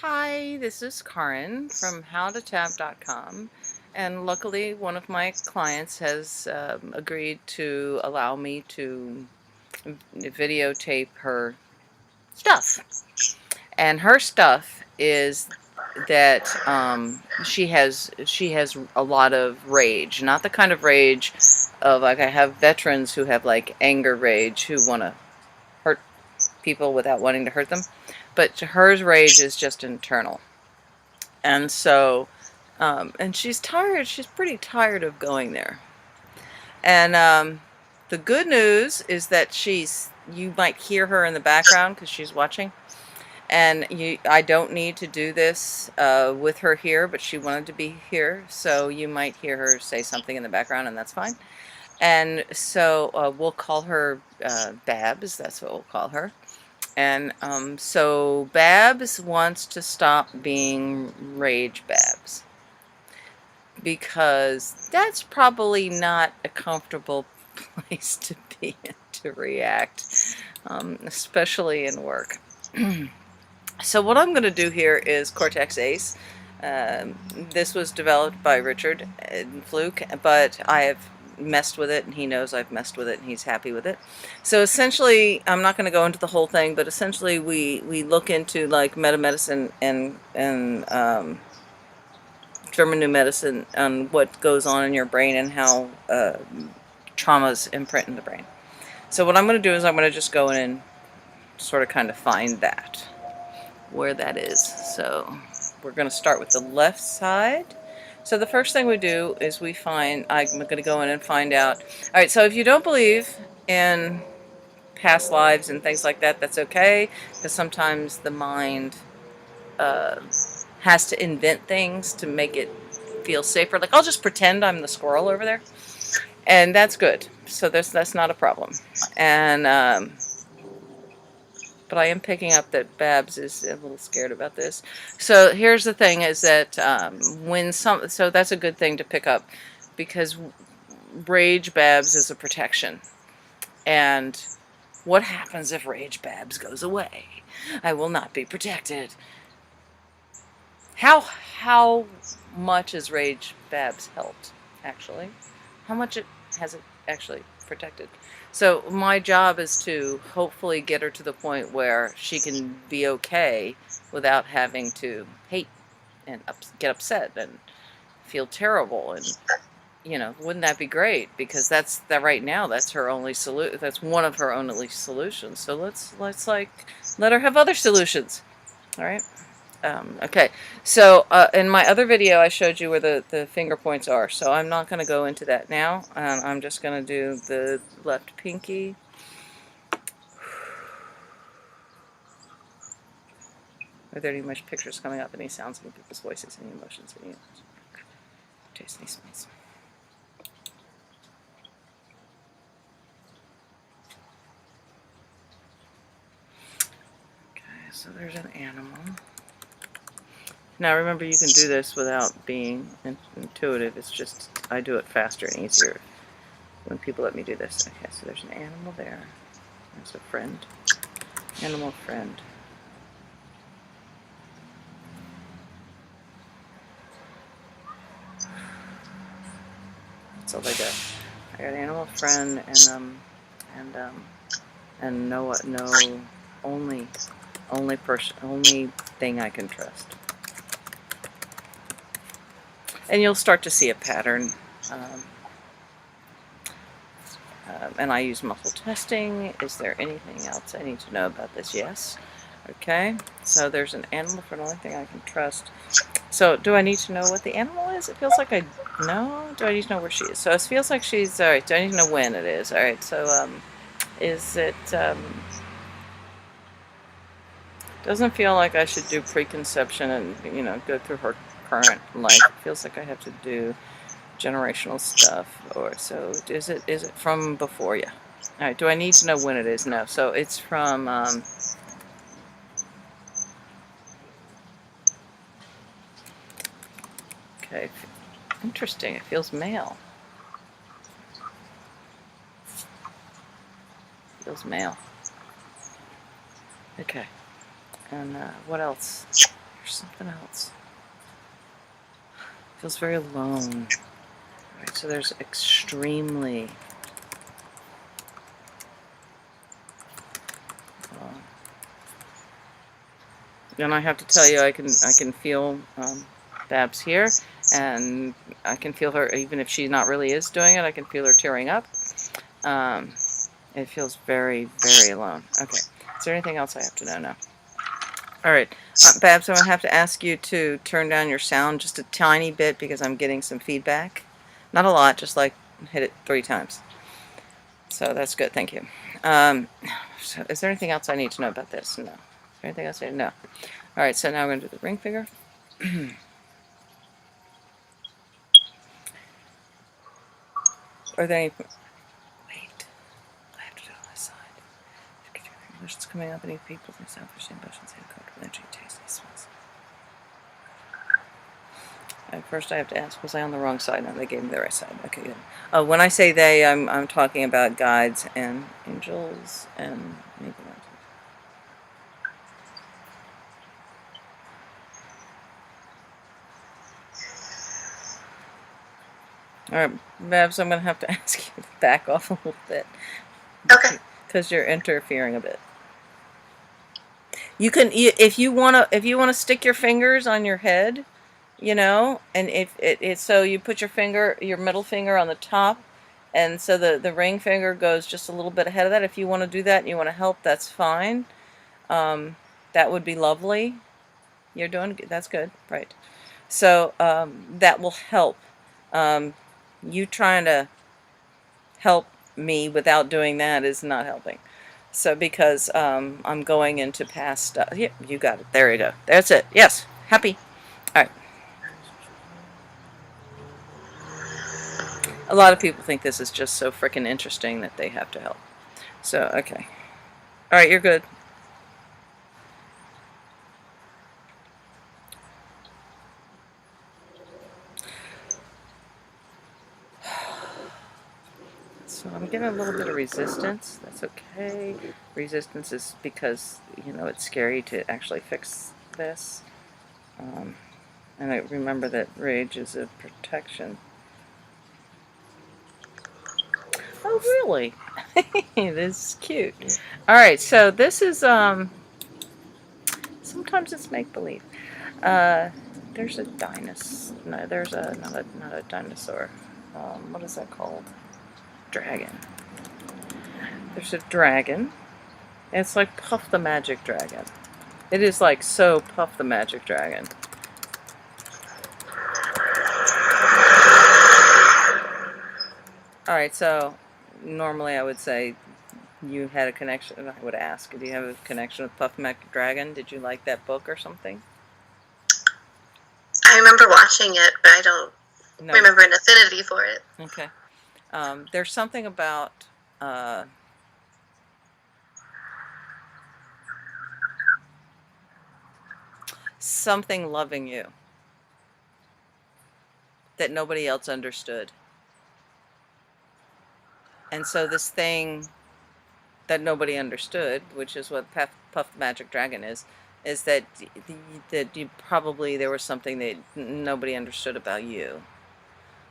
Hi, this is Karin from howtotab.com, and luckily one of my clients has agreed to allow me to videotape her stuff. And her stuff is that she has a lot of rage, not the kind of rage of like I have veterans who have like anger rage who want to hurt people without wanting to hurt them, but hers rage is just internal. And so, and she's tired. She's pretty tired of going there. And the good news is that you might hear her in the background because she's watching. And I don't need to do this with her here, but she wanted to be here. So you might hear her say something in the background, and that's fine. And so we'll call her Babs. That's what we'll call her. And so Babs wants to stop being Rage Babs, because that's probably not a comfortable place to be in to react, especially in work. So what I'm going to do here is Cortex Ace. This was developed by Richard and Fluke, but I have messed with it, and he knows I've messed with it, and he's happy with it. So essentially, I'm not going to go into the whole thing, but essentially we look into like metamedicine and German new medicine on what goes on in your brain and how traumas imprint in the brain. So what I'm going to do is I'm going to just go in and sort of kind of find that, where that is. So we're going to start with the left side. So the first thing we do is I'm going to go in and find out. Alright, so if you don't believe in past lives and things like that, that's okay, because sometimes the mind has to invent things to make it feel safer. Like, I'll just pretend I'm the squirrel over there, and that's good. So that's not a problem. And but I am picking up that Babs is a little scared about this. So here's the thing: is that so that's a good thing to pick up, because Rage Babs is a protection. And what happens if Rage Babs goes away? I will not be protected. How much has Rage Babs helped, actually? How much has it actually protected? So my job is to hopefully get her to the point where she can be okay without having to hate and get upset and feel terrible. And wouldn't that be great? Because that's right now. That's her only solution. That's one of her only solutions. So let's like let her have other solutions. All right. Okay, so in my other video I showed you where the finger points are, so I'm not going to go into that now. I'm just going to do the left pinky. Are there any much pictures coming up, any sounds, any people's voices, any emotions, any taste, any smells? Okay, so there's an animal. Now remember, you can do this without being intuitive. It's just I do it faster and easier when people let me do this. Okay, so there's an animal there. There's a friend. Animal friend. That's all I got. I got animal friend and no only thing I can trust. And you'll start to see a pattern. And I use muscle testing. Is there anything else I need to know about this? Yes. Okay, so there's an animal for the only thing I can trust. So do I need to know what the animal is? It feels like I know. Do I need to know where she is? So it feels like she's, alright, do I need to know when it is? Alright, so is it, doesn't feel like I should do preconception and, go through her current life. It feels like I have to do generational stuff. Or so is it from before? Yeah. All right, do I need to know when it is? No. So it's from okay, interesting. It feels male. Feels male. Okay. And what else? There's something else. Feels very alone. Right, so there's extremely and I have to tell you, I can feel Babs here, and I can feel her, even if she not really is doing it, I can feel her tearing up. It feels very, very alone. Okay, is there anything else I have to know now? All right, Babs, I'm going to have to ask you to turn down your sound just a tiny bit because I'm getting some feedback. Not a lot, just like hit it 3 times. So that's good, thank you. So is there anything else I need to know about this? No. Is there anything else I need to know? All right, so now we're going to do the ring finger. Are there any... Wait. I have to do it on my side. Emotions coming up, any people from South Asian emotions have comfortable energy, taste, smells. First I have to ask, was I on the wrong side? No, they gave me the right side. Okay, good. When I say they, I'm talking about guides and angels and anything else. Alright, Babs, I'm going to have to ask you to back off a little bit. Okay. Because you're interfering a bit. You can, if you wanna stick your fingers on your head, you know, and if so you put your middle finger on the top, and so the ring finger goes just a little bit ahead of that. If you want to do that and you want to help, that's fine. That would be lovely. You're doing, that's good, right? So that will help. You trying to help me without doing that is not helping. So because I'm going into past stuff. Yeah, you got it. There you go. That's it. Yes. Happy. All right. A lot of people think this is just so freaking interesting that they have to help. So, okay. All right, you're good. So I'm getting a little bit of resistance. That's okay. Resistance is because, you know, it's scary to actually fix this. And I remember that rage is a protection. Oh, really? This is cute. All right, so this is, sometimes it's make-believe. There's a dinosaur. No, there's a, not a dinosaur. What is that called? Dragon. There's a dragon. It's like Puff the Magic Dragon. It is like so Puff the Magic Dragon. Alright, so normally I would say you had a connection, and I would ask, do you have a connection with Puff the Magic Dragon? Did you like that book or something? I remember watching it, but I don't remember an affinity for it. Okay. There's something about something loving you that nobody else understood. And so this thing that nobody understood, which is what Puff the Magic Dragon is that you probably there was something that nobody understood about you.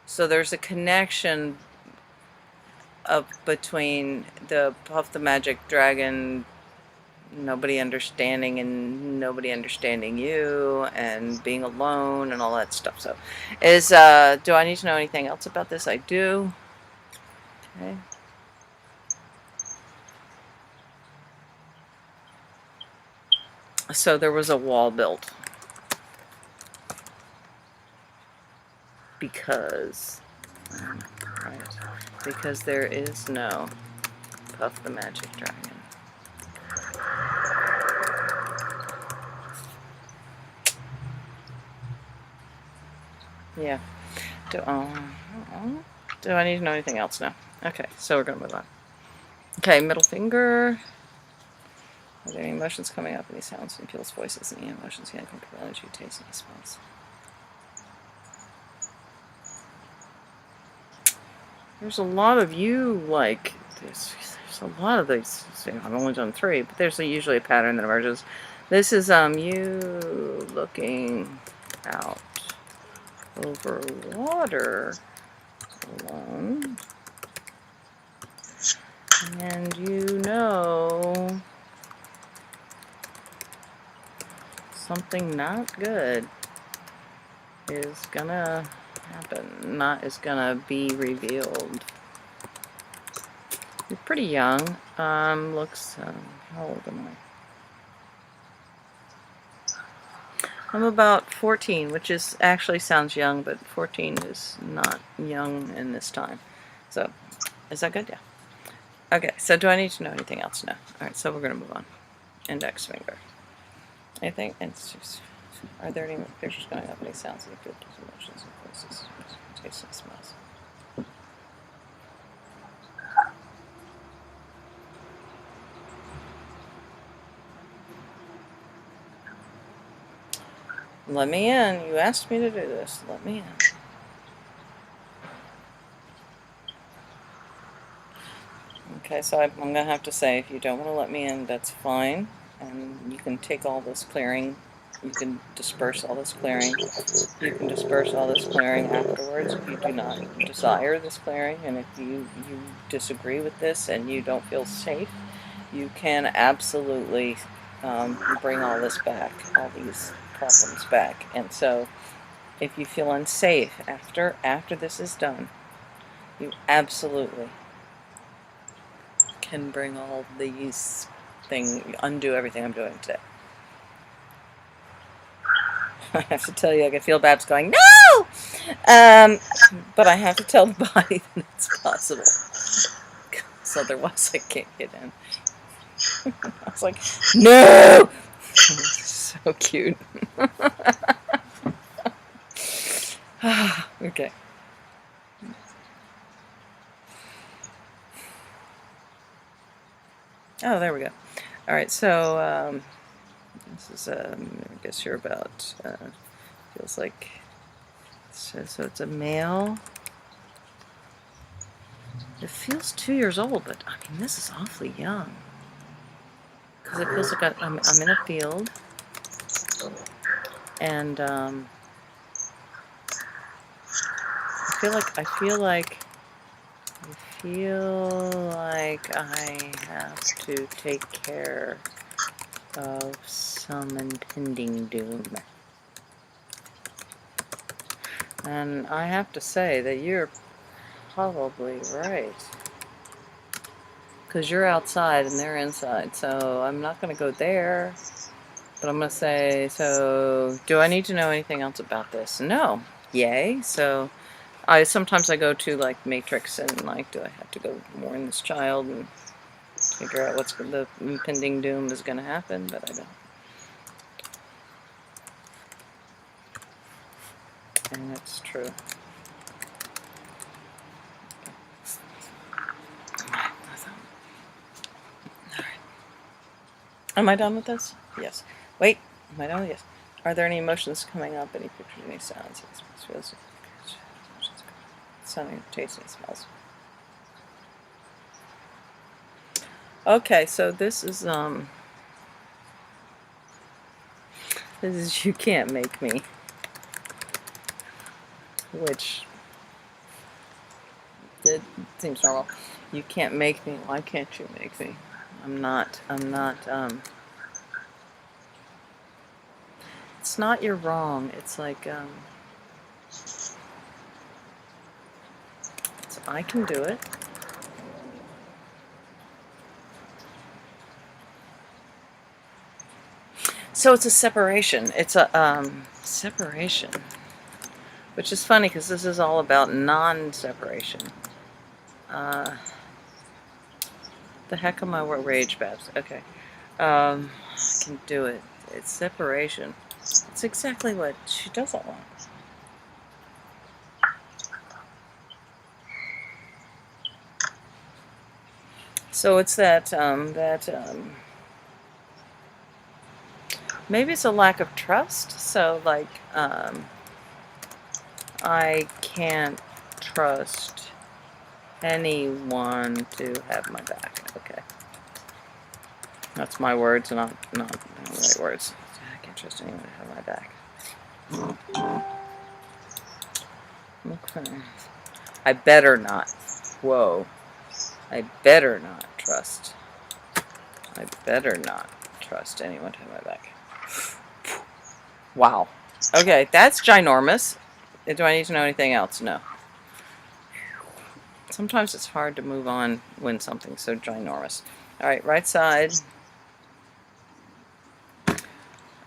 So there's a connection between the Puff the Magic Dragon nobody understanding and nobody understanding you and being alone and all that stuff. So do I need to know anything else about this? I do. Okay. So there was a wall built because there is no Puff the Magic Dragon. Yeah. Do I need to know anything else now? Okay, so we're gonna move on. Okay, middle finger. Are there any emotions coming up? Any sounds, any feels, voices, any emotions, any uncomfortable energy, taste, any smells? There's a lot of you, like, there's a lot of these. I've only done 3, but there's usually a pattern that emerges. This is you looking out over water alone. And you know something not good is gonna happen, is gonna be revealed. You're pretty young. Looks, how old am I? I'm about 14, which is actually sounds young, but 14 is not young in this time. So, is that good? Yeah. Okay, so do I need to know anything else? No. Alright, so we're going to move on. Index finger. Anything? Are there any pictures going up? Any sounds, any feelings, emotions, and voices, tastes, and smells? Let me in. You asked me to do this. Let me in. Okay, so I'm going to have to say, if you don't want to let me in, that's fine. And you can take all this clearing. You can disperse all this clearing. You can disperse all this clearing afterwards if you do not desire this clearing. And if you disagree with this and you don't feel safe, you can absolutely bring all this back, all these problems back. And so if you feel unsafe after this is done, you absolutely can bring all these things, undo everything I'm doing today. I have to tell you, I can feel Babs going, no! But I have to tell the body that it's possible. Because otherwise I can't get in. I was like, no! So cute. Okay. Oh, there we go. All right, so this is, I guess you're about, feels like, so it's a male. It feels 2 years old, but I mean, this is awfully young. Because it feels like I'm in a field, and I feel like I have to take care of some impending doom. And I have to say that you're probably right. Because you're outside and they're inside, so I'm not going to go there. But I'm going to say, so do I need to know anything else about this? No. Yay. So sometimes I go to like Matrix and like, do I have to go warn this child and figure out what's the impending doom is going to happen? But I don't. And that's true. Am I done with this? Yes. Wait. Am I done? Yes. Are there any emotions coming up? Any pictures? Any sounds? Feels? Sounding, tasting, smells. Okay, so this is You Can't Make Me, which it seems normal. You can't make me. Why can't you make me? I'm not, it's not you're wrong. It's like, I can do it. So it's a separation. It's a, separation. Which is funny because this is all about non-separation. The heck am I rage, Babs? Okay. I can do it. It's separation. It's exactly what she doesn't want. So it's that, maybe it's a lack of trust. So like, I can't trust anyone to have my back. Okay. That's my words, not the right words. I can't trust anyone to have my back. Okay. I better not. Whoa. I better not trust. I better not trust anyone to have my back. Wow. Okay, that's ginormous. Do I need to know anything else? No. Sometimes it's hard to move on when something's so ginormous. Alright, right side.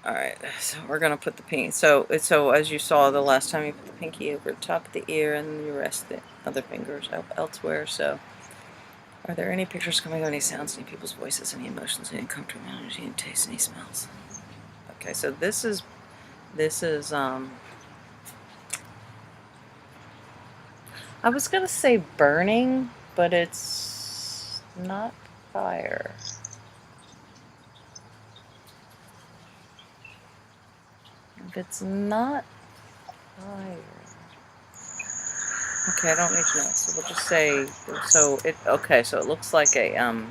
Alright, so we're going to put the pinky. So as you saw the last time, you put the pinky over the top of the ear and you rest the other fingers elsewhere. So, are there any pictures coming of any sounds, any people's voices, any emotions, any comfortable energy, any tastes, any smells? Okay, so this is I was going to say burning, but it's not fire. If it's not fire. Okay, I don't need to know. So we'll just say, okay, so it looks like a,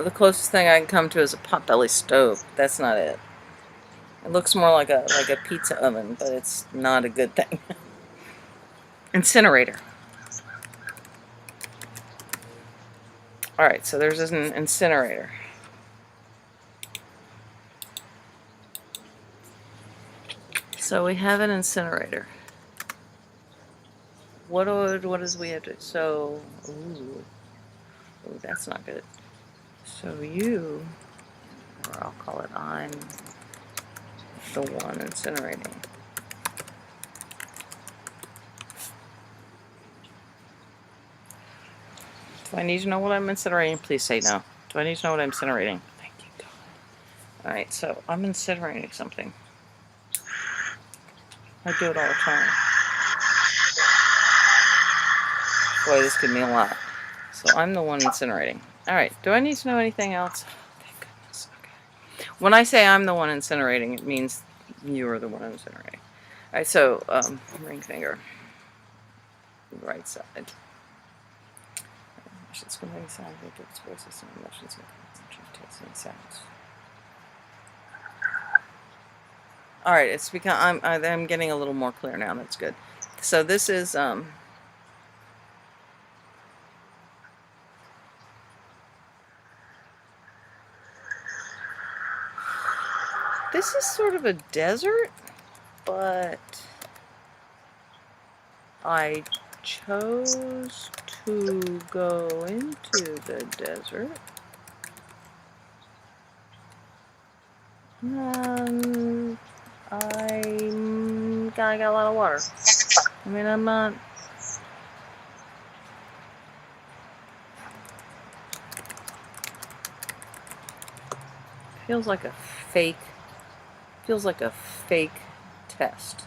the closest thing I can come to is a potbelly stove. That's not it. It looks more like a pizza oven, but it's not a good thing. Incinerator. Alright, so there's an incinerator. So we have an incinerator. What does we have to, so, ooh, that's not good. So you, or I'll call it I'm the one incinerating. Do I need to know what I'm incinerating? Please say no. Do I need to know what I'm incinerating? Thank you, God. Alright, so I'm incinerating something. I do it all the time. Boy, this could mean a lot. So I'm the one incinerating. Alright, do I need to know anything else? Thank goodness. Okay. When I say I'm the one incinerating, it means you are the one incinerating. Alright, so, ring finger. Right side. Emotions, conveying sound, people's voices, and emotions, and tastes and sounds. Alright, it's become, I'm getting a little more clear now, that's good. So this is, this is sort of a desert, but I chose to go into the desert. I got a lot of water. I mean, I'm not... Feels like a fake test.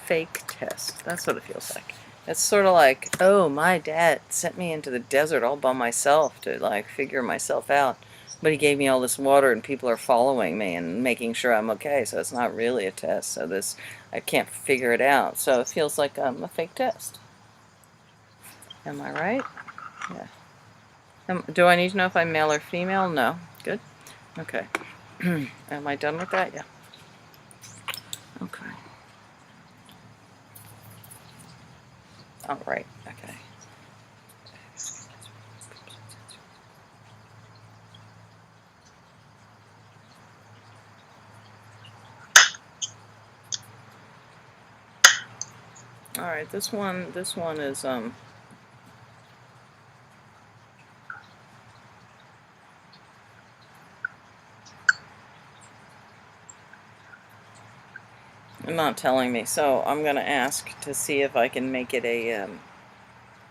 Fake test. That's what it feels like. It's sort of like, oh, my dad sent me into the desert all by myself to, like, figure myself out. But he gave me all this water and people are following me and making sure I'm okay. So it's not really a test. So I can't figure it out. So it feels like a fake test. Am I right? Yeah. Do I need to know if I'm male or female? No. Good. Okay. Am I done with that? Yeah. Okay. All right. Okay. All right. This one is not telling me, so I'm gonna ask to see if I can make it a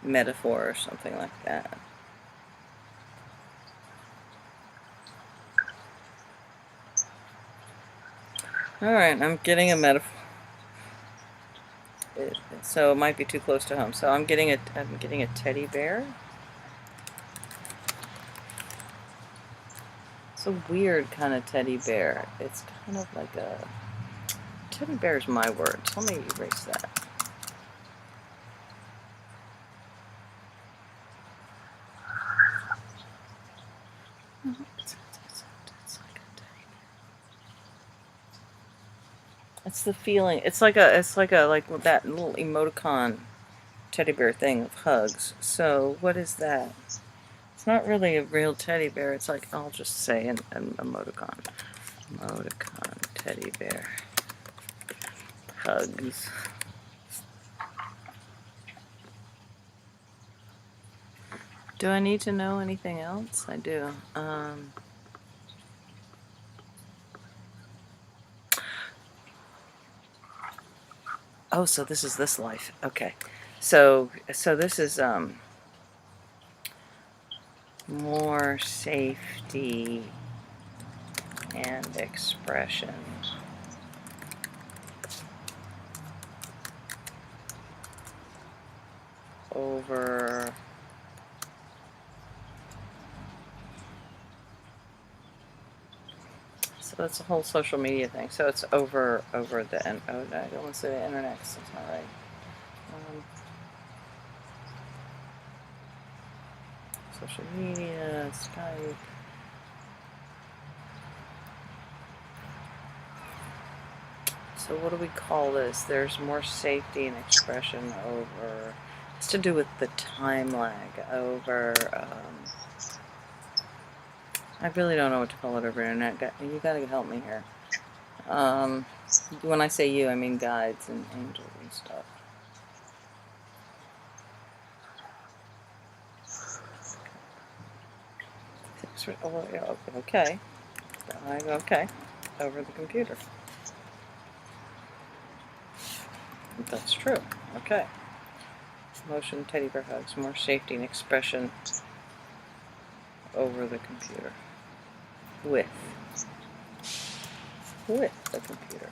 metaphor or something like that. Alright, I'm getting a metaphor. So it might be too close to home. So I'm getting a teddy bear. It's a weird kind of teddy bear. It's kind of like a teddy bear is my words. Let me erase that. It's the feeling. It's like that little emoticon teddy bear thing of hugs. So what is that? It's not really a real teddy bear. It's like, I'll just say an emoticon. Emoticon teddy bear hugs. Do I need to know anything else? I do. Oh, so this is this life. Okay. So this is more safety and expression over that's a whole social media thing. So it's over the oh no, I don't want to say the internet. That's not right. Social media, Skype. So what do we call this? There's more safety and expression over. It's to do with the time lag over. I really don't know what to call it over internet. You gotta help me here. When I say you, I mean guides and angels and stuff. Okay. Okay. Over the computer. That's true. Okay. Motion teddy bear hugs. More safety and expression over the computer. With the computer.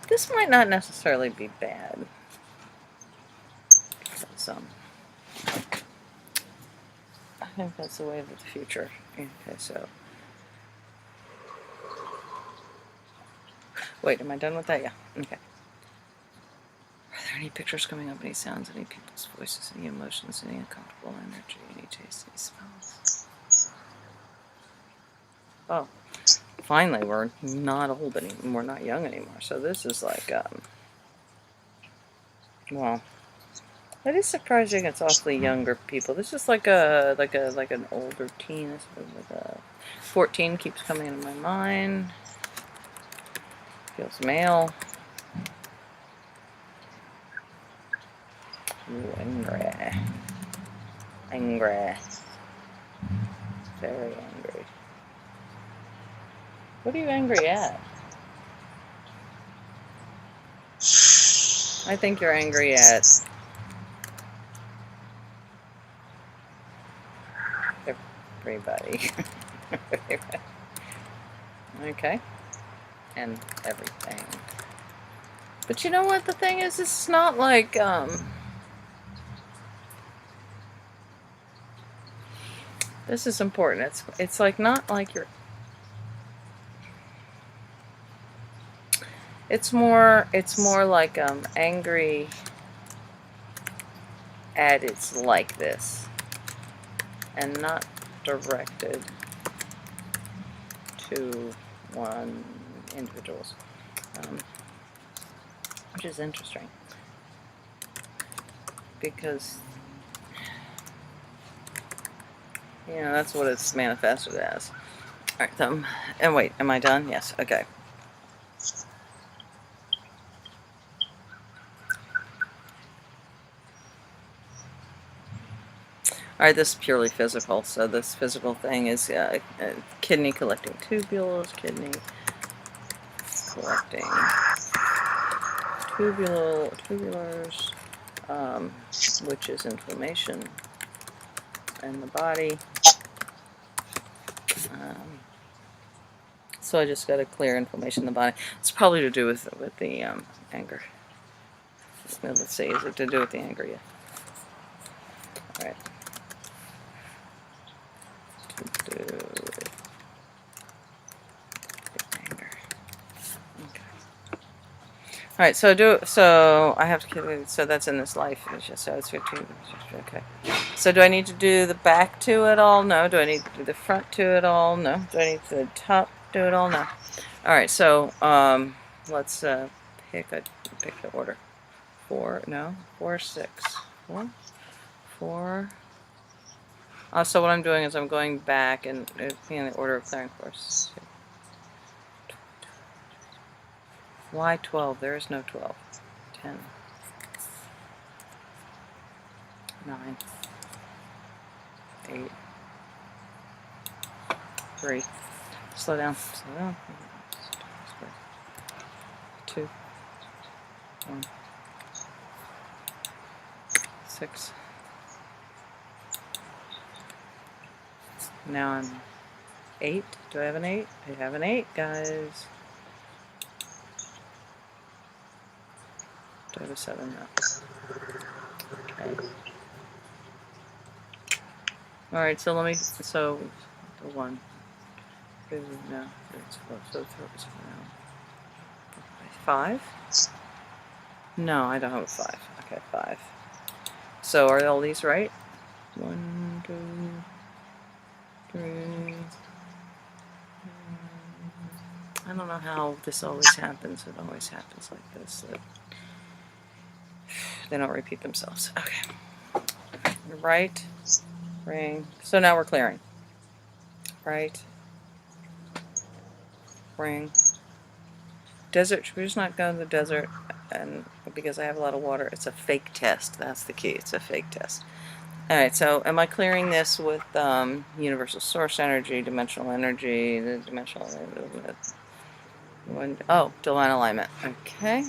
This might not necessarily be bad. Because, I think that's the way of the future. Okay, so. Wait, am I done with that? Yeah. Okay. Are there any pictures coming up? Any sounds? Any people's voices? Any emotions? Any uncomfortable energy? Any tasty smells? Oh, finally, we're not old anymore. We're not young anymore. So this is like, well, that is surprising. It's awfully younger people. This is like an older teen. This is like a 14 keeps coming into my mind. Feels male. Ooh, angry. Angry. Very angry. What are you angry at? I think you're angry at everybody. Okay. And everything. But you know what the thing is? It's not like, this is important. It's like not like you're. It's more like angry at it's like this, and not directed to one individuals, which is interesting because that's what it's manifested as. All right, and wait, am I done? Yes. Okay. All right, this is purely physical. So this physical thing is kidney collecting tubules, kidney collecting tubulars, which is inflammation in the body. So I just got to clear inflammation in the body. It's probably to do with the anger. Let's see, is it to do with the anger? Yeah. All right. To do with the anger. Okay. right, so I have to, so that's in this life, so it's 15, okay. So do I need to do the back to it all? No. Do I need to do the front to it all? No. Do I need to the top to it all? No. All right, so let's pick the order. 4, 6, 4, 4. So what I'm doing is I'm going back and in the order of clearing course. Why 12? There is no 12. 10, 9, 8, 3. Slow down. 2, 1, 6. Now I'm 8. Do I have an 8? I have an 8, guys. Do I have a 7? No. Okay. Alright, so let me, so the 1. 2, no, it's 4, so 5? No, I don't have a 5. Okay, 5. So are all these right? 1, 2, 3. I don't know how this always happens. It always happens like this. They don't repeat themselves. Okay. Right. Ring. So now we're clearing. Right. Ring. Desert. Should we just not go to the desert? And because I have a lot of water, it's a fake test. That's the key. It's a fake test. Alright, so am I clearing this with universal source energy, dimensional energy, the dimensional... Oh, divine alignment. Okay.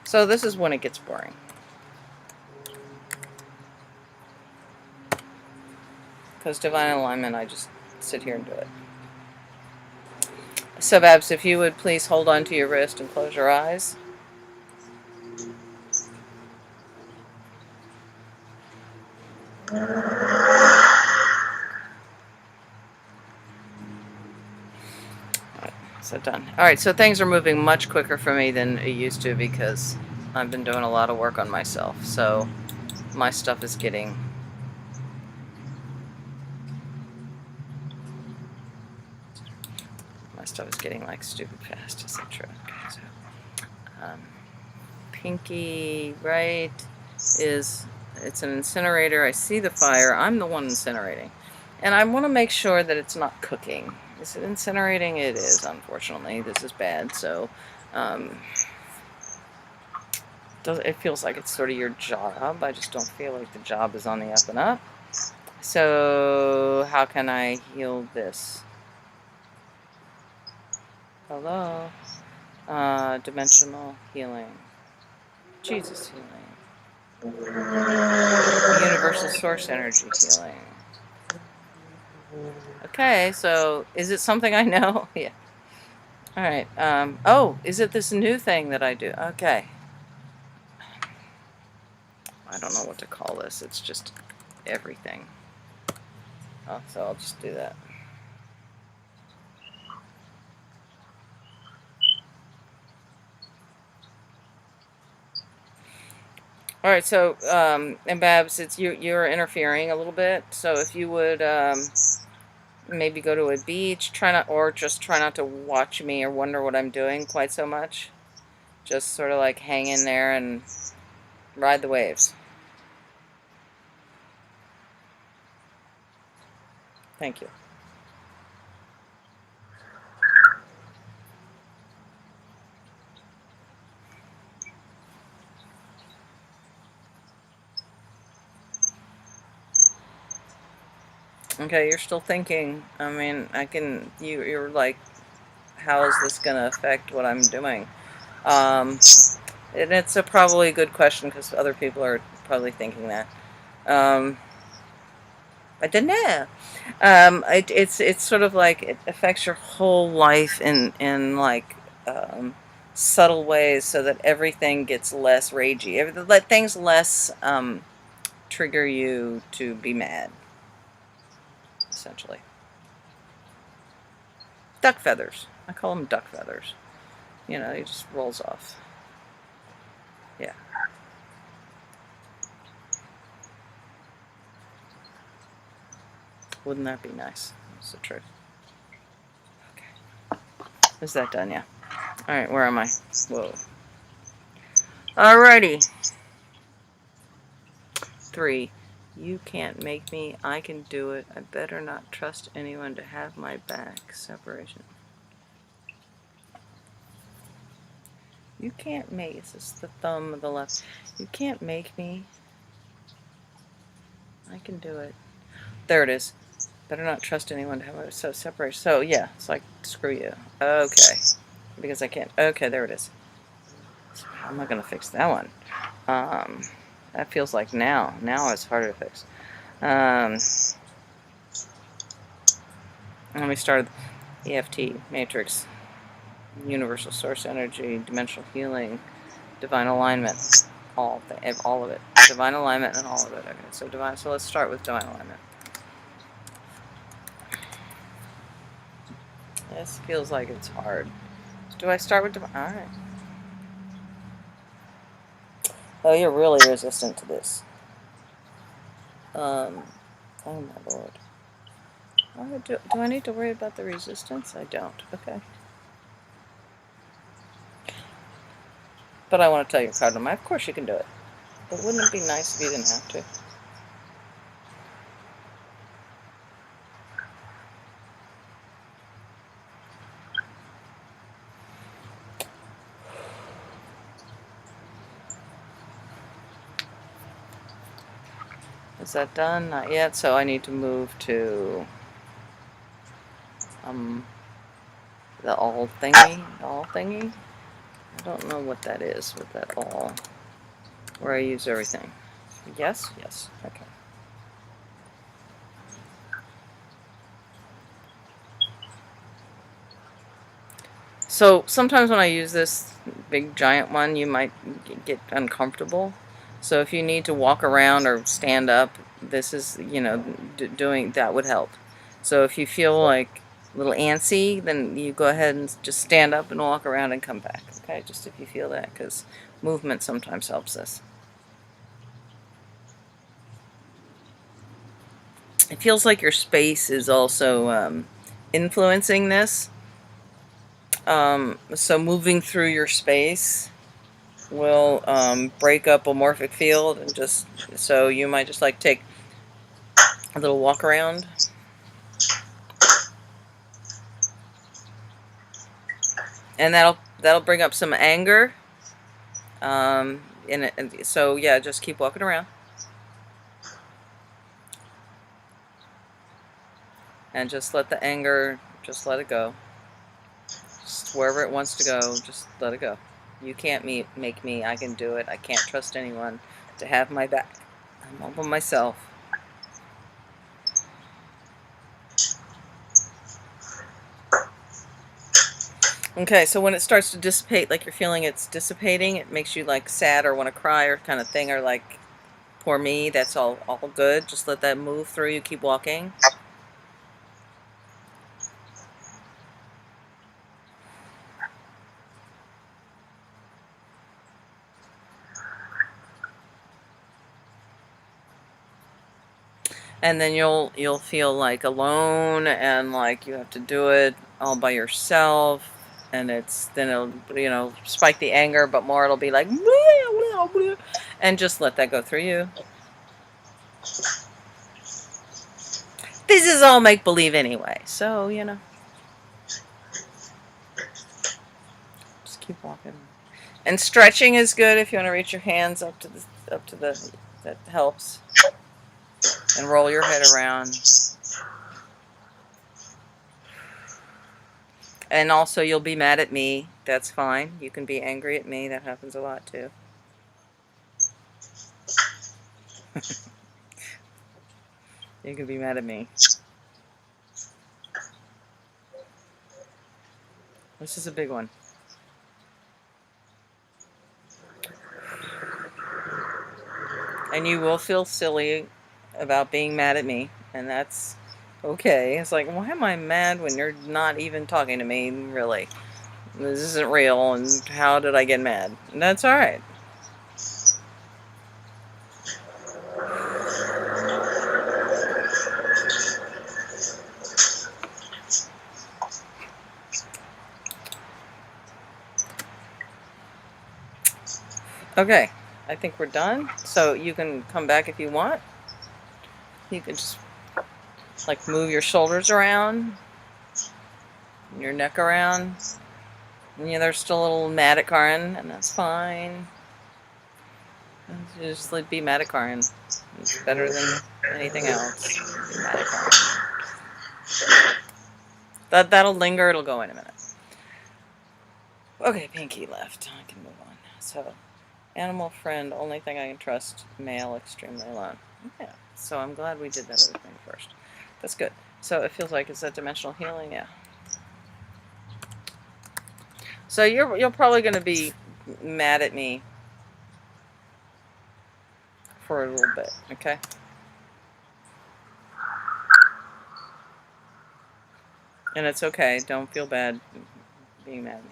So this is when it gets boring. Because divine alignment, I just sit here and do it. So Babs, if you would please hold on to your wrist and close your eyes. So done. Alright, so things are moving much quicker for me than it used to because I've been doing a lot of work on myself. So my stuff is getting... My stuff is getting like stupid fast, etc. Okay, so, pinky right is... It's an incinerator. I see the fire. I'm the one incinerating. And I want to make sure that it's not cooking. Is it incinerating? It is, unfortunately. This is bad, so it feels like it's sort of your job. I just don't feel like the job is on the up and up. So how can I heal this? Hello? Dimensional healing. Jesus healing. Universal source energy healing. Okay, so is it something I know? Yeah. Alright, oh, is it this new thing that I do? Okay. I don't know what to call this. It's just everything. Oh, so I'll just do that. Alright, so, and Babs, it's you're interfering a little bit, so if you would, maybe go to a beach, or just try not to watch me or wonder what I'm doing quite so much. Just sort of like hang in there and ride the waves. Thank you. Okay, you're still thinking. I mean, you're like, how is this going to affect what I'm doing? And it's probably a good question because other people are probably thinking that. I don't know. It's sort of like it affects your whole life in like subtle ways, so that everything gets less ragey. Let things less trigger you to be mad, essentially. Duck feathers. I call them duck feathers. you know, it just rolls off. Yeah. Wouldn't that be nice? That's the truth. Okay. Is that done? Yeah. Alright, where am I? Whoa. Alrighty. 3. You can't make me. I can do it. I better not trust anyone to have my back. Separation. You can't make. This is the thumb of the left. You can't make me. I can do it. There it is. Better not trust anyone to have my. So separation. So yeah, it's like screw you. Okay. Because I can't. Okay, there it is. So how am I going to fix that one? That feels like now. Now it's harder to fix. Let me start EFT, matrix, universal source energy, dimensional healing, divine alignment, all of it. Divine alignment and all of it. Okay, so divine. So let's start with divine alignment. This feels like it's hard. Do I start with divine? All right. Oh, you're really resistant to this. Oh my lord. Do I need to worry about the resistance? I don't. Okay. But I want to tell your card on my. Of course you can do it. But wouldn't it be nice if you didn't have to? Is that done? Not yet, so I need to move to the all thingy. I don't know what that is with that all, where I use everything. Yes? Yes. Okay. So sometimes when I use this big giant one, you might get uncomfortable. So if you need to walk around or stand up, this is, you know, doing that would help. So if you feel like a little antsy, then you go ahead and just stand up and walk around and come back. Okay, just if you feel that, because movement sometimes helps us. It feels like your space is also influencing this. So moving through your space will break up a morphic field, and just so you might just like take a little walk around. And that'll bring up some anger. And so yeah, just keep walking around. And just let the anger, just let it go. Just wherever it wants to go, just let it go. You can't make me. I can do it. I can't trust anyone to have my back. I'm all by myself. Okay, so when it starts to dissipate, like you're feeling it's dissipating, it makes you like sad or want to cry or kind of thing, or like, poor me, that's all good. Just let that move through you. Keep walking. And then you'll feel like alone, and like you have to do it all by yourself, and then it'll, you know, spike the anger, but more it'll be like and just let that go through you. This is all make believe anyway, so you know, just keep walking. And stretching is good if you want to reach your hands up to the that helps. And roll your head around. And also, you'll be mad at me. That's fine. You can be angry at me. That happens a lot, too. You can be mad at me. This is a big one. And you will feel silly about being mad at me. And that's okay. It's like, why am I mad when you're not even talking to me, really? This isn't real, and how did I get mad? And that's all right. Okay, I think we're done. So you can come back if you want. You can just like move your shoulders around, your neck around. And, you know, they're still a little mad at Karin, and that's fine. Just like be mad at Karin. It's better than anything else. Be mad at Karin. That'll linger. It'll go in a minute. Okay, Pinky left. I can move on. So, animal friend, only thing I can trust, male, extremely alone. Yeah. So I'm glad we did that other thing first. That's good. So it feels like, is that dimensional healing? Yeah. So you're probably going to be mad at me for a little bit, okay? And it's okay. Don't feel bad being mad at me.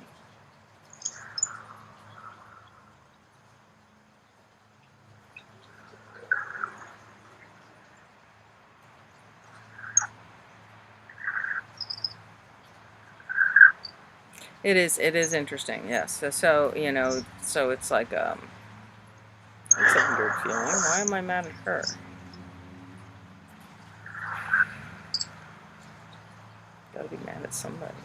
It is interesting, yes. So you know, so it's like it's a weird feeling. Why am I mad at her? Gotta be mad at somebody.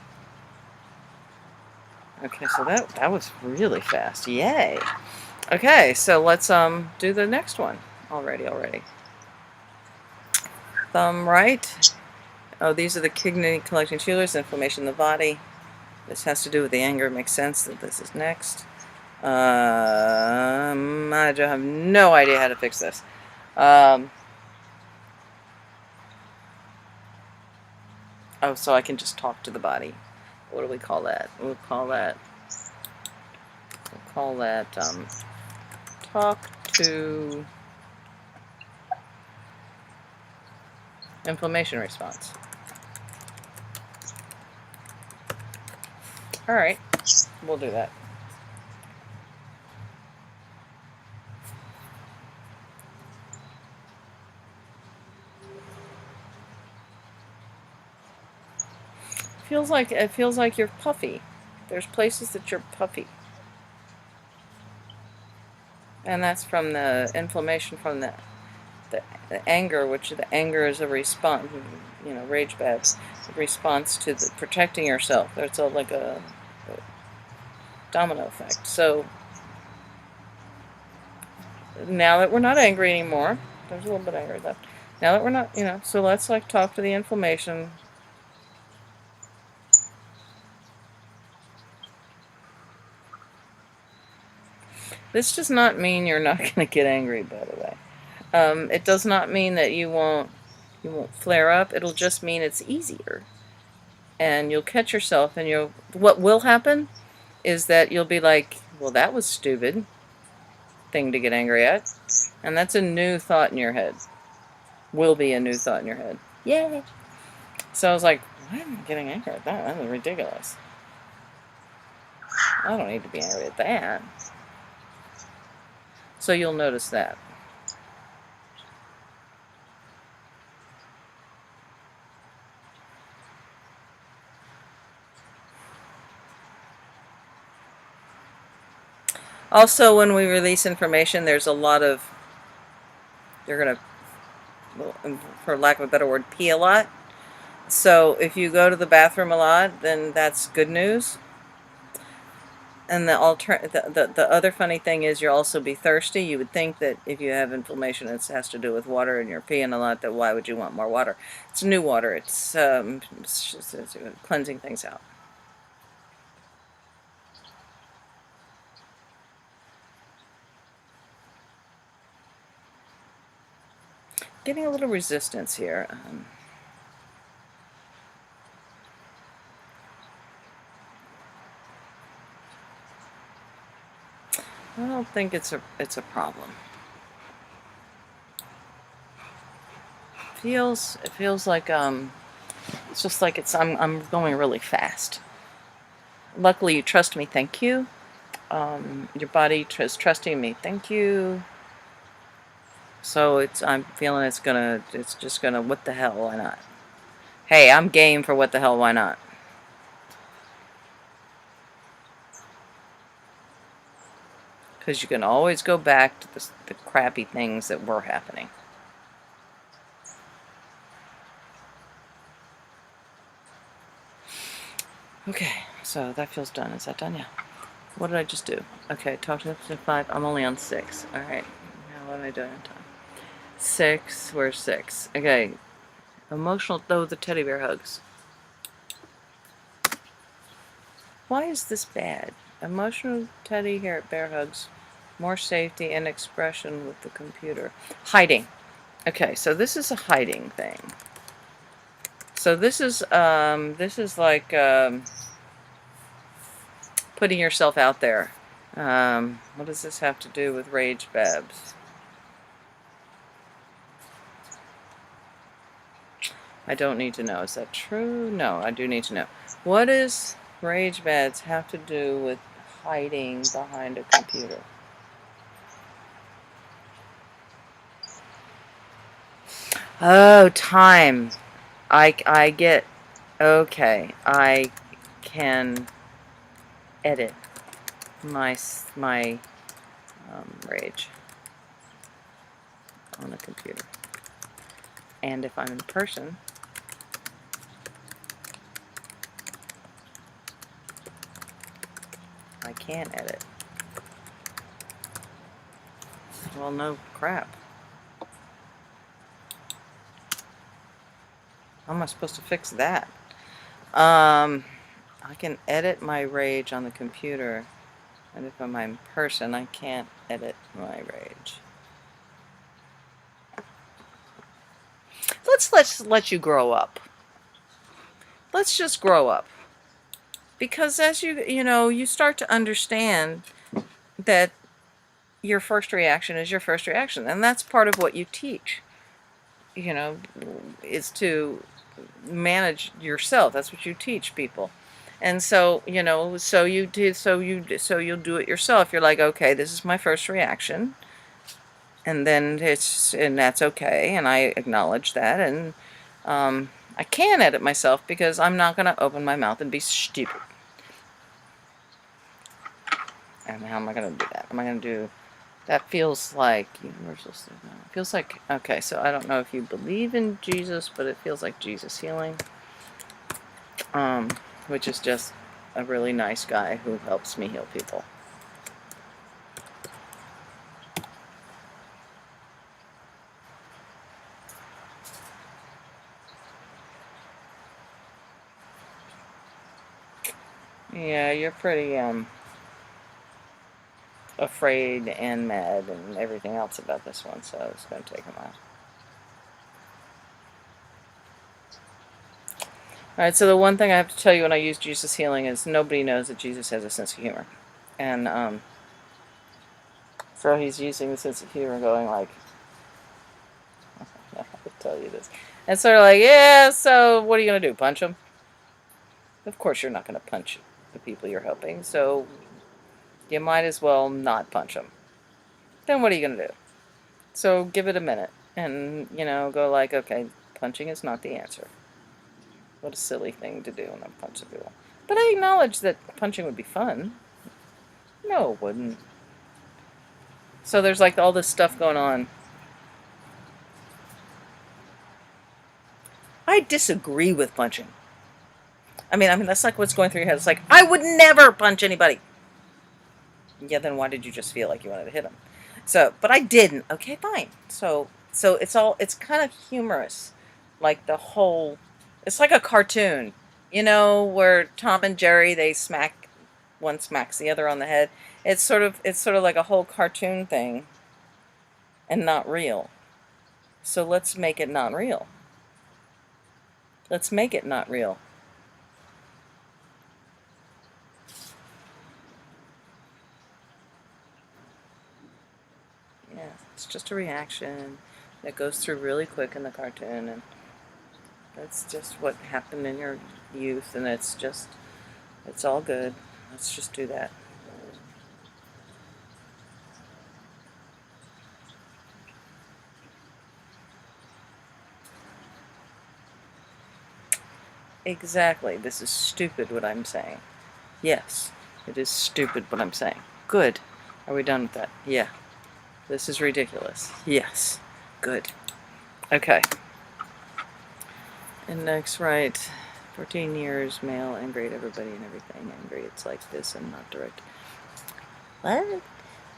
Okay, so that was really fast. Yay. Okay, so let's do the next one already. Thumb right. Oh, these are the kidney collecting tumors, inflammation in the body. This has to do with the anger. It makes sense that this is next. I have no idea how to fix this. Oh, so I can just talk to the body. What do we call that? We'll call that talk to inflammation response. All right, we'll do that. It feels like you're puffy. There's places that you're puffy. And that's from the inflammation from the anger, which the anger is a response, you know, rage babs, a response to the protecting yourself. There's like a domino effect. So now that we're not angry anymore, there's a little bit of anger left. Now that we're not, you know, so let's like talk to the inflammation. This does not mean you're not going to get angry, by the way. It does not mean that you won't flare up. It'll just mean it's easier. And you'll catch yourself, and what will happen is that you'll be like, well, that was stupid thing to get angry at. And that's a new thought in your head. Will be a new thought in your head. Yay! So I was like, why am I getting angry at that? That was ridiculous. I don't need to be angry at that. So you'll notice that. Also, when we release information, there's a lot of, you're going to, for lack of a better word, pee a lot. So if you go to the bathroom a lot, then that's good news. And the other funny thing is you'll also be thirsty. You would think that if you have inflammation, it has to do with water and you're peeing a lot, that why would you want more water? It's new water. It's cleansing things out. Getting a little resistance here. I don't think it's a problem. It feels like it's just like I'm going really fast. Luckily, you trust me. Thank you. Your body is trusting me. Thank you. So I'm feeling it's just gonna, what the hell, why not? Hey, I'm game for what the hell, why not? Because you can always go back to the crappy things that were happening. Okay, so that feels done. Is that done? Yeah. What did I just do? Okay, talk to 5. I'm only on 6. Alright. Now what am I doing on time? 6. Where's 6? Okay. Emotional, though, the teddy bear hugs. Why is this bad? Emotional teddy bear hugs. More safety and expression with the computer. Hiding. Okay, so this is a hiding thing. So this is like putting yourself out there. What does this have to do with rage babs? I don't need to know. Is that true? No, I do need to know. What does rage babs have to do with hiding behind a computer? Oh, time. I get. Okay, I can edit my rage on a computer, and if I'm in person, I can't edit. Well, no crap. How am I supposed to fix that? I can edit my rage on the computer, and if I'm in person, I can't edit my rage. Let's let you grow up. Let's just grow up. Because as you start to understand that your first reaction is your first reaction, and that's part of what you teach, is to manage yourself. That's what you teach people. And so, you'll do it yourself. You're like, okay, this is my first reaction, and that's okay, and I acknowledge that, and I can edit myself because I'm not going to open my mouth and be stupid. And how am I going to do that? Am I going to do that? Feels like universal. It feels like, okay, so I don't know if you believe in Jesus, but it feels like Jesus healing, which is just a really nice guy who helps me heal people. Yeah, you're pretty afraid and mad and everything else about this one, so it's going to take a while. Alright, so the one thing I have to tell you when I use Jesus healing is nobody knows that Jesus has a sense of humor. And so he's using the sense of humor going like, I have to tell you this. And sort of like, yeah, so what are you going to do, punch him? Of course you're not going to punch the people you're helping, so you might as well not punch them. Then what are you going to do? So give it a minute and, go like, okay, punching is not the answer. What a silly thing to do when I'm punching people. But I acknowledge that punching would be fun. No, it wouldn't. So there's like all this stuff going on. I disagree with punching. I mean, that's like what's going through your head. It's like, I would never punch anybody. Yeah, then why did you just feel like you wanted to hit him? So, but I didn't. Okay, fine. So it's kind of humorous. Like the whole, it's like a cartoon, where Tom and Jerry, one smacks the other on the head. It's sort of like a whole cartoon thing and not real. So let's make it not real. Let's make it not real. Yeah, it's just a reaction that goes through really quick in the cartoon, and that's just what happened in your youth, and it's just It's all good. Let's just do that. Exactly. This is stupid what I'm saying. Yes, it is stupid what I'm saying. Good. Are we done with that? Yeah. This is ridiculous. Yes. Good. Okay. And next, right. 14 years, male, angry at everybody and everything. Angry, it's like this and not direct. What?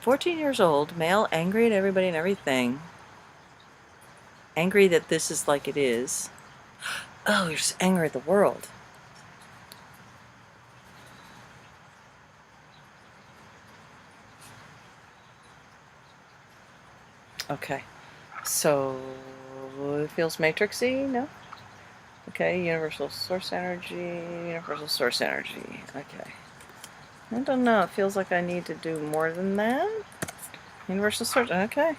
14 years old, male, angry at everybody and everything. Angry that this is like it is. Oh, you're just angry at the world. Okay. So, it feels matrixy, no? Okay, universal source energy, universal source energy. Okay. I don't know, it feels like I need to do more than that. Universal source, okay.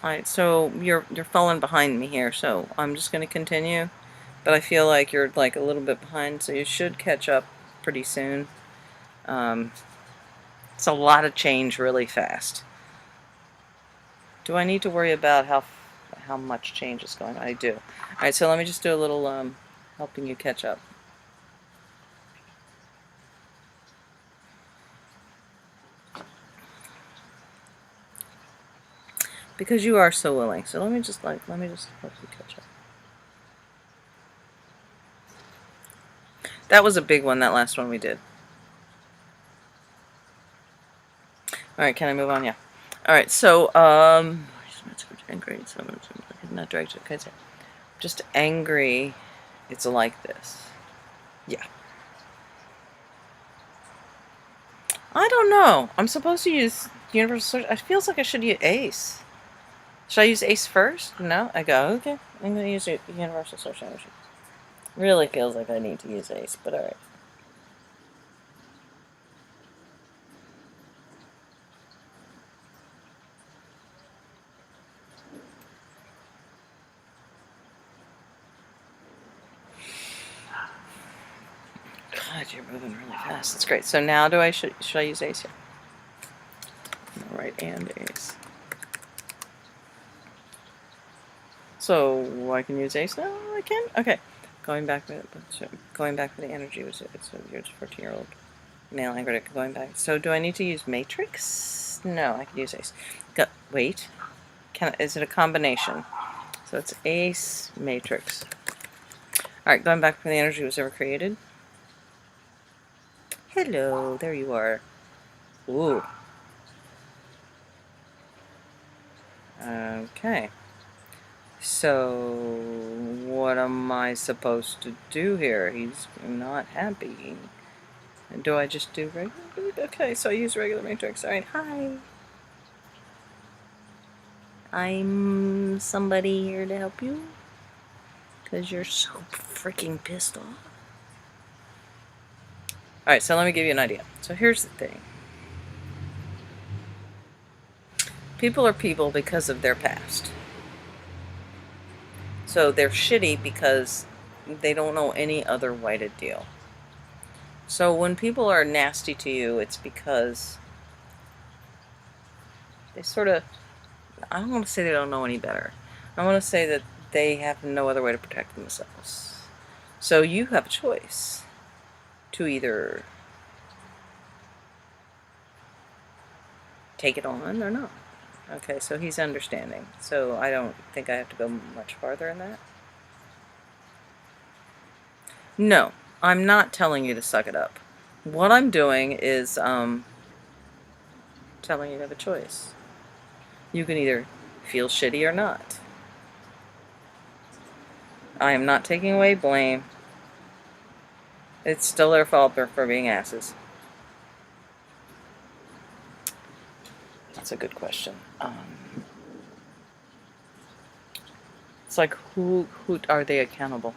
Alright, so you're falling behind me here, so I'm just gonna continue. But I feel like you're like a little bit behind, so you should catch up pretty soon. It's a lot of change really fast. Do I need to worry about how much change is going on? I do. Alright, so let me just do a little helping you catch up. Because you are so willing. So let me just help you catch up. That was a big one, that last one we did. Alright, can I move on? Yeah. Alright, so angry, not direct, okay, so just angry, it's like this. Yeah. I don't know. I'm supposed to use universal search. It feels like I should use ACE. Should I use ACE first? No? I go, okay. I'm going to use universal search energy. Really feels like I need to use ACE, but alright. God, you're moving really fast. That's great. So now should I use ACE here? Alright, and ACE. So I can use ACE now? I can? Okay. Going back for the energy, it's your 14-year-old male angry. Going back. So do I need to use matrix? No, I can use ACE. Wait. Is it a combination? So it's ACE matrix. Alright, going back when the energy was ever created. Hello, there you are. Ooh. Okay. So, what am I supposed to do here? He's not happy. Do I just do regular? Okay, so I use regular matrix. Alright, hi. I'm somebody here to help you. Because you're so freaking pissed off. Alright, so let me give you an idea. So here's the thing. People are people because of their past. So they're shitty because they don't know any other way to deal. So when people are nasty to you, it's because they sort of, I don't want to say they don't know any better. I want to say that they have no other way to protect themselves. So you have a choice to either take it on or not. Okay, so he's understanding. So I don't think I have to go much farther in that. No, I'm not telling you to suck it up. What I'm doing is telling you to have a choice. You can either feel shitty or not. I am not taking away blame. It's still their fault for being asses. That's a good question. It's like, who are they accountable?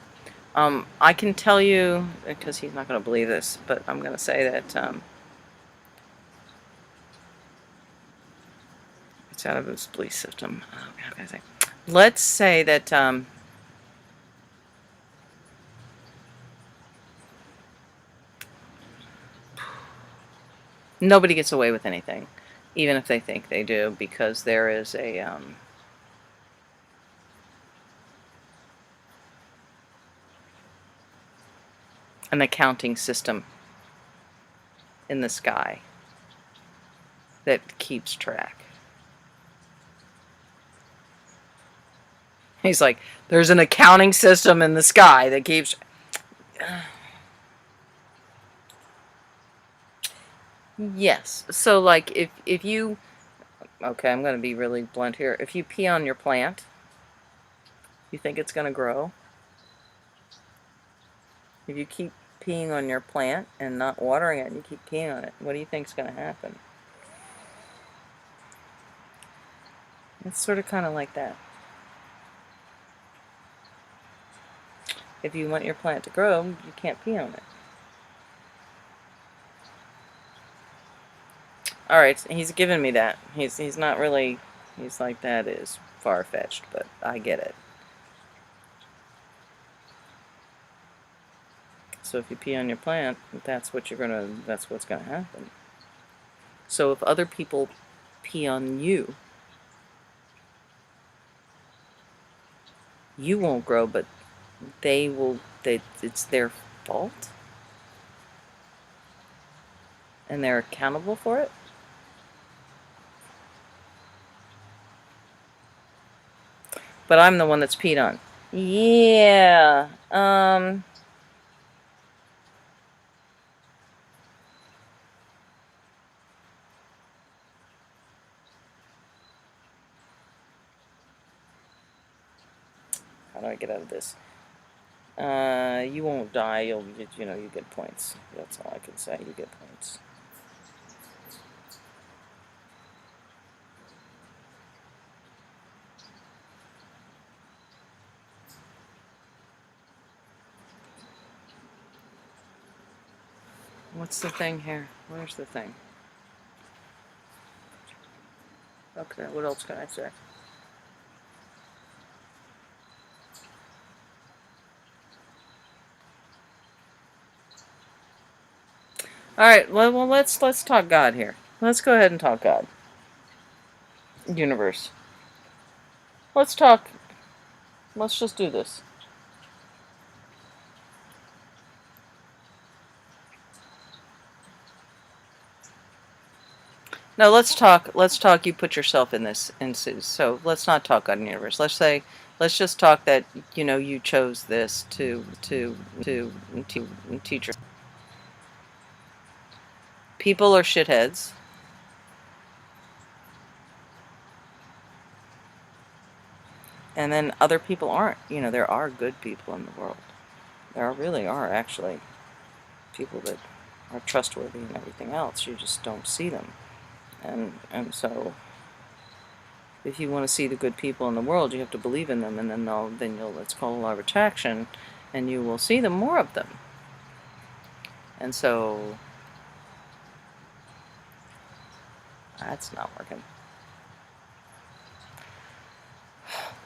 I can tell you, because he's not going to believe this, but I'm going to say that it's out of his belief system. How can I say? Let's say that Nobody gets away with anything, even if they think they do, because there is an accounting system in the sky that keeps track. He's like, there's an accounting system in the sky that keeps... Yes. So, like, if you... Okay, I'm going to be really blunt here. If you pee on your plant, you think it's going to grow? If you keep peeing on your plant and not watering it and you keep peeing on it, what do you think is going to happen? It's sort of kind of like that. If you want your plant to grow, you can't pee on it. Alright, he's given me that. He's not really... He's like, that is far-fetched, but I get it. So if you pee on your plant, that's what's gonna happen. So if other people pee on you, you won't grow, but they will... it's their fault? And they're accountable for it? But I'm the one that's peed on. Yeah. How do I get out of this? You won't die. You get points. That's all I can say. You get points. What's the thing here? Where's the thing? Okay, what else can I say? Alright, well, let's talk God here. Let's go ahead and talk God. Universe. Let's just do this. No, let's talk, you put yourself in this instance. So let's not talk God and universe. Let's just talk that, you chose this to teach your... People are shitheads. And then other people aren't. There are good people in the world. There really are, actually, people that are trustworthy and everything else. You just don't see them. And so, if you want to see the good people in the world, you have to believe in them, and then you'll, it's called law of attraction, and you will see them, more of them. And so, that's not working.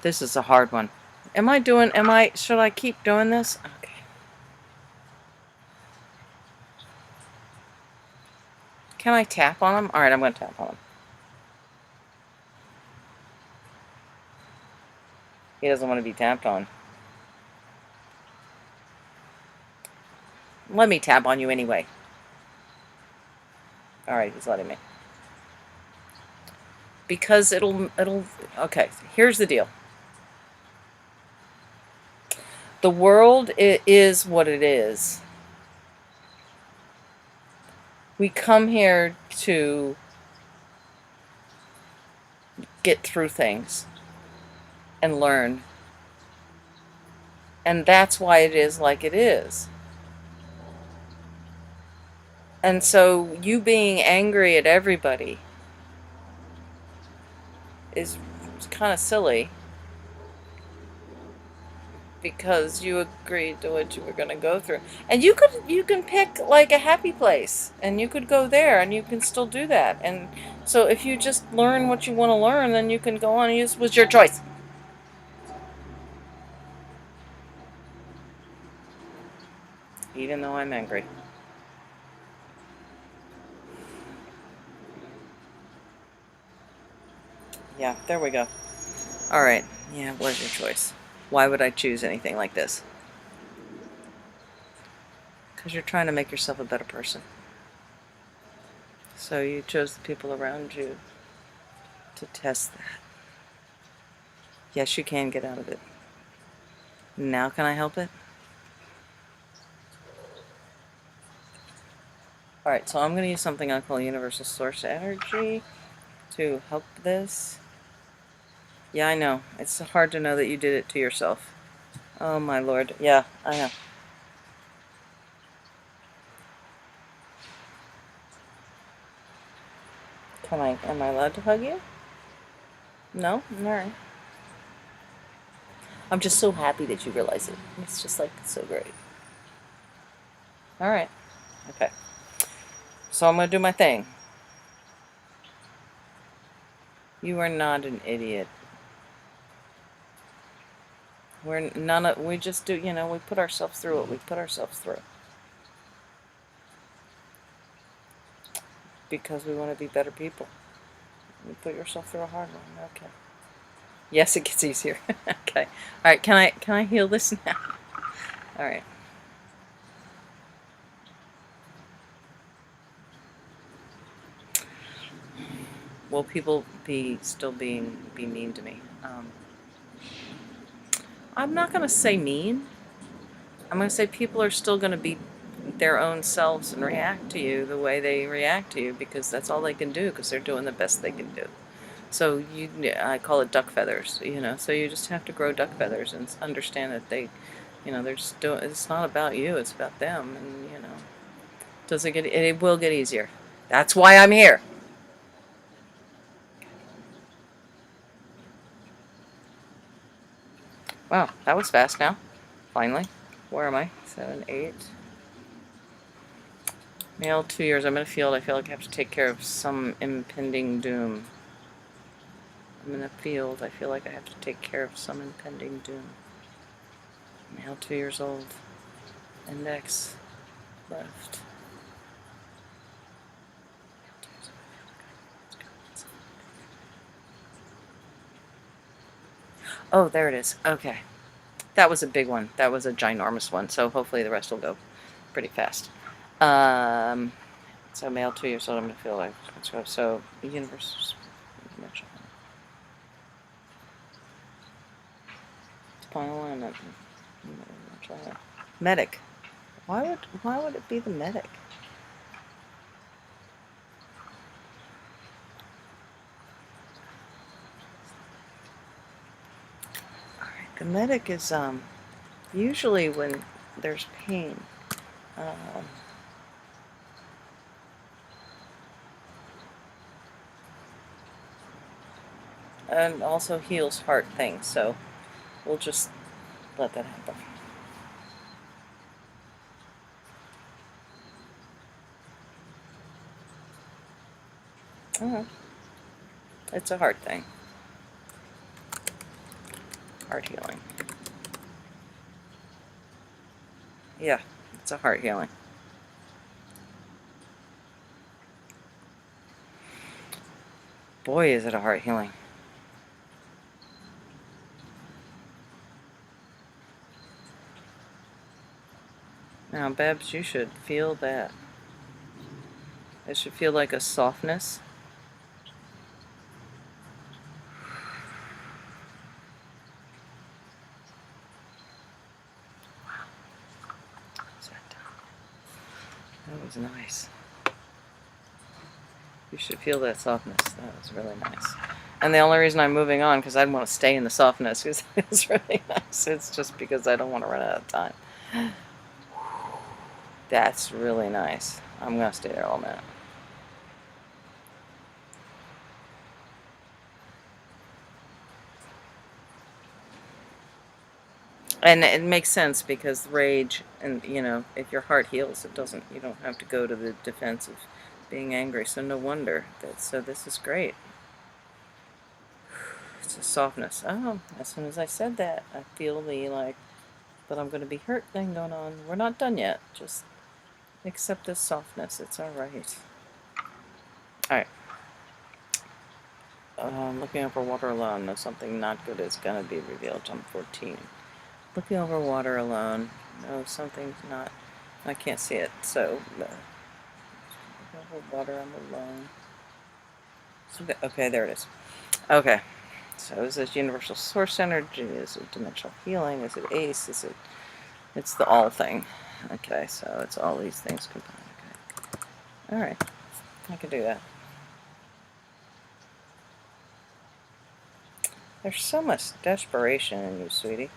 This is a hard one. Should I keep doing this? Okay. Can I tap on him? Alright, I'm going to tap on him. He doesn't want to be tapped on. Let me tap on you anyway. Alright, he's letting me. Because okay, here's the deal. The world is what it is. We come here to get through things and learn. And that's why it is like it is. And so you being angry at everybody is kind of silly, because you agreed to what you were going to go through. And you can pick like a happy place, and you could go there, and you can still do that. And so if you just learn what you want to learn, then you can go on, and it was your choice. Even though I'm angry. Yeah, there we go. All right. Yeah, it was your choice. Why would I choose anything like this? Because you're trying to make yourself a better person. So you chose the people around you to test that. Yes, you can get out of it. Now can I help it? Alright, so I'm going to use something I call universal source energy to help this. Yeah, I know. It's hard to know that you did it to yourself. Oh my lord. Yeah, I know. Am I allowed to hug you? No? Alright. I'm just so happy that you realize it. It's just like, so great. Alright. Okay. So I'm going to do my thing. You are not an idiot. We just do, we put ourselves through what we put ourselves through. Because we want to be better people. You put yourself through a hard one. Okay. Yes, it gets easier. Okay. All right. Can I heal this now? All right. Will people be mean to me? I'm not gonna say mean. I'm gonna say people are still gonna be their own selves and react to you the way they react to you because that's all they can do because they're doing the best they can do. So I call it duck feathers, so you just have to grow duck feathers and understand that they're just doing, it's not about you, it's about them, and, it will get easier. That's why I'm here. Wow, that was fast now. Finally. Where am I? 7, 8. Male, 2 years. I'm in a field. I feel like I have to take care of some impending doom. I'm in a field. I feel like I have to take care of some impending doom. Male, 2 years old. Index. Left. Oh, there it is. Okay. That was a big one. That was a ginormous one. So hopefully the rest will go pretty fast. So male, 2 years old. I'm going to feel like so universe. Spinal alignment. Medic. Why would it be the medic? Alright, the medic is usually when there's pain. And also heals heart things, so we'll just let that happen. It's a heart thing. Heart healing. Yeah, it's a heart healing. Boy, is it a heart healing. Now, Babs, you should feel that. It should feel like a softness. That was nice. You should feel that softness. That was really nice. And the only reason I'm moving on, because I want to stay in the softness, because it's really nice. It's just because I don't want to run out of time. That's really nice. I'm going to stay there all minute. And it makes sense because rage, and if your heart heals, you don't have to go to the defense of being angry. So no wonder so this is great. It's a softness. Oh, as soon as I said that, I feel but I'm going to be hurt thing going on. We're not done yet. Just accept this softness. It's all right. All right. Looking over water alone. No, something not good is going to be revealed. I'm 14. Looking over water alone. No, something's not. I can't see it. So, over water, I'm alone. Okay, there it is. Okay. So is this universal source energy? Is it dimensional healing? Is it ACE? Is it... It's the all thing. Okay, so it's all these things combined. Okay. Alright. I can do that. There's so much desperation in you, sweetie.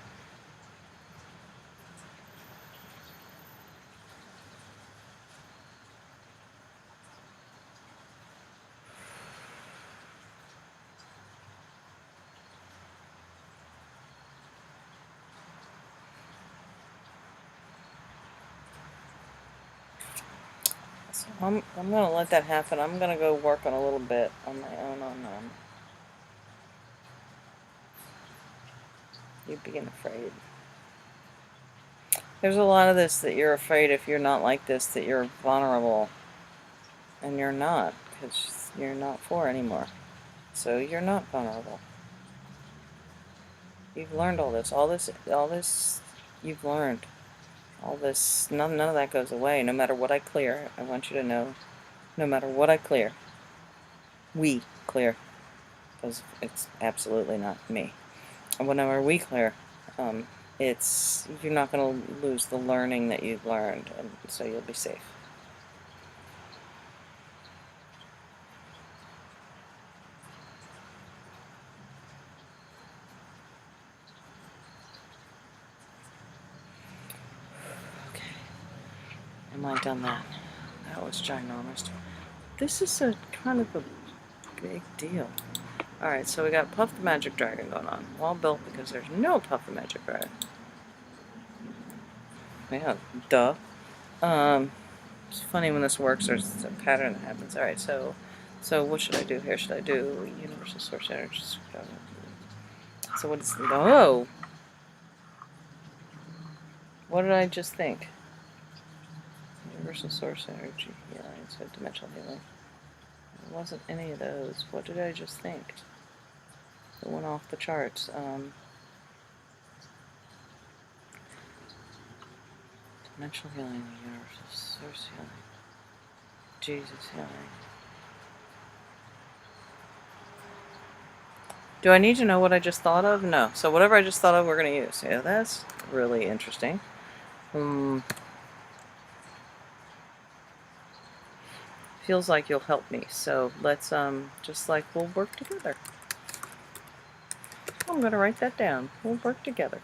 So I'm going to let that happen. I'm going to go work on a little bit on my own on you being afraid. There's a lot of this that you're afraid if you're not like this, that you're vulnerable. And you're not, because you're not 4 anymore. So you're not vulnerable. You've learned all this. All this you've learned. All this, none of that goes away. No matter what I clear, I want you to know, no matter what I clear, we clear, because it's absolutely not me. And whenever we clear, you're not going to lose the learning that you've learned, and so you'll be safe. Okay. Am I done that? That was ginormous. This is a kind of a big deal. Alright, so we got Puff the Magic Dragon going on. Well built because there's no Puff the Magic Dragon. Yeah, duh. It's funny when this works, there's a pattern that happens. Alright, so what should I do here? Should I do Universal Source Energy? So what is... Oh! What did I just think? Universal Source Energy healing, so dimensional healing. It wasn't any of those. What did I just think? It went off the charts. Dimensional healing, universal source healing, Jesus healing. Do I need to know what I just thought of? No. So whatever I just thought of, we're going to use. Yeah, that's really interesting. Feels like you'll help me. So let's, just like we'll work together. I'm going to write that down. We'll work together.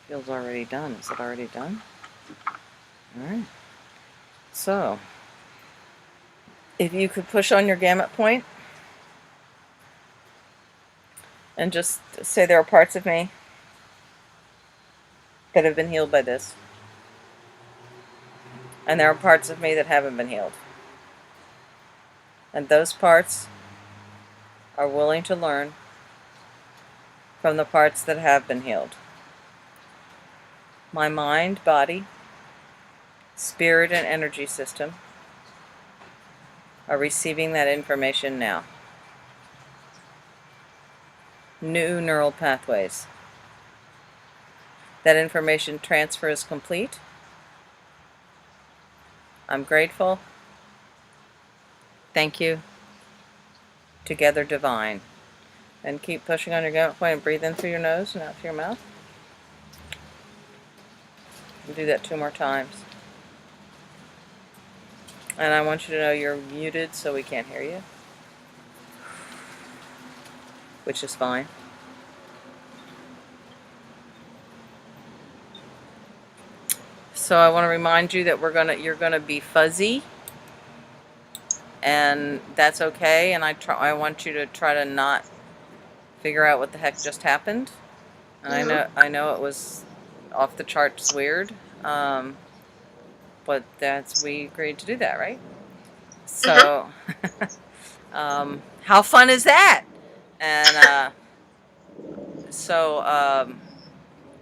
Feels already done. Is it already done? Alright. So, if you could push on your gamut point and just say there are parts of me that have been healed by this, and there are parts of me that haven't been healed. And those parts are willing to learn from the parts that have been healed. My mind, body, spirit, and energy system are receiving that information now. New neural pathways. That information transfer is complete. I'm grateful. Thank you. Together divine. And keep pushing on your gamut point and breathe in through your nose and out through your mouth. And do that 2 more times. And I want you to know you're muted so we can't hear you. Which is fine. So I want to remind you that you're gonna be fuzzy, and that's okay. And I want you to try to not figure out what the heck just happened. And I know it was off the charts weird, but we agreed to do that, right? So, how fun is that? And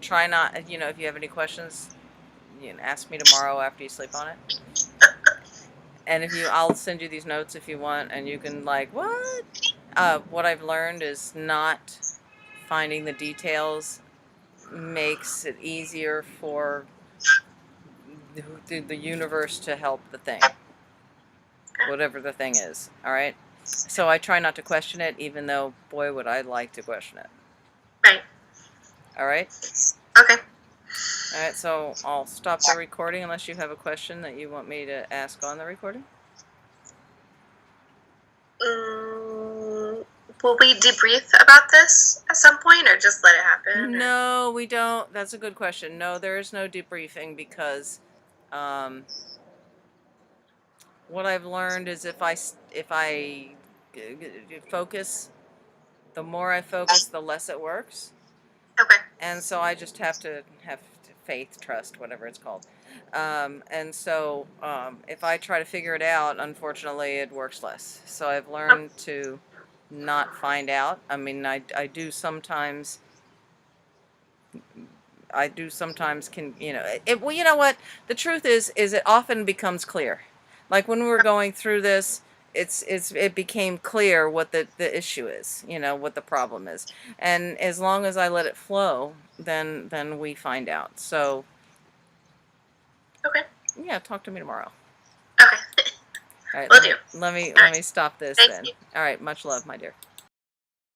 try not, if you have any questions, you can ask me tomorrow after you sleep on it. And I'll send you these notes if you want, and you can what? What I've learned is not finding the details makes it easier for the universe to help the thing, whatever the thing is. All right. So I try not to question it, even though, boy, would I like to question it. Right. All right. Okay. All right. So I'll stop the recording unless you have a question that you want me to ask on the recording. Will we debrief about this at some point, or just let it happen? No, we don't. That's a good question. No, there is no debriefing because what I've learned is if I focus, the more I focus, the less it works. Okay. And so I just have to have faith, trust, whatever it's called. And so if I try to figure it out, unfortunately, it works less. So I've learned to not find out. I mean, I do sometimes. Can, well, you know what? The truth is it often becomes clear. Like when we were going through this, it became clear what the issue is, what the problem is. And as long as I let it flow, then we find out. So, okay. Yeah, talk to me tomorrow. Okay. All right, Will do. Let me stop this Thank then. you. All right, much love, my dear.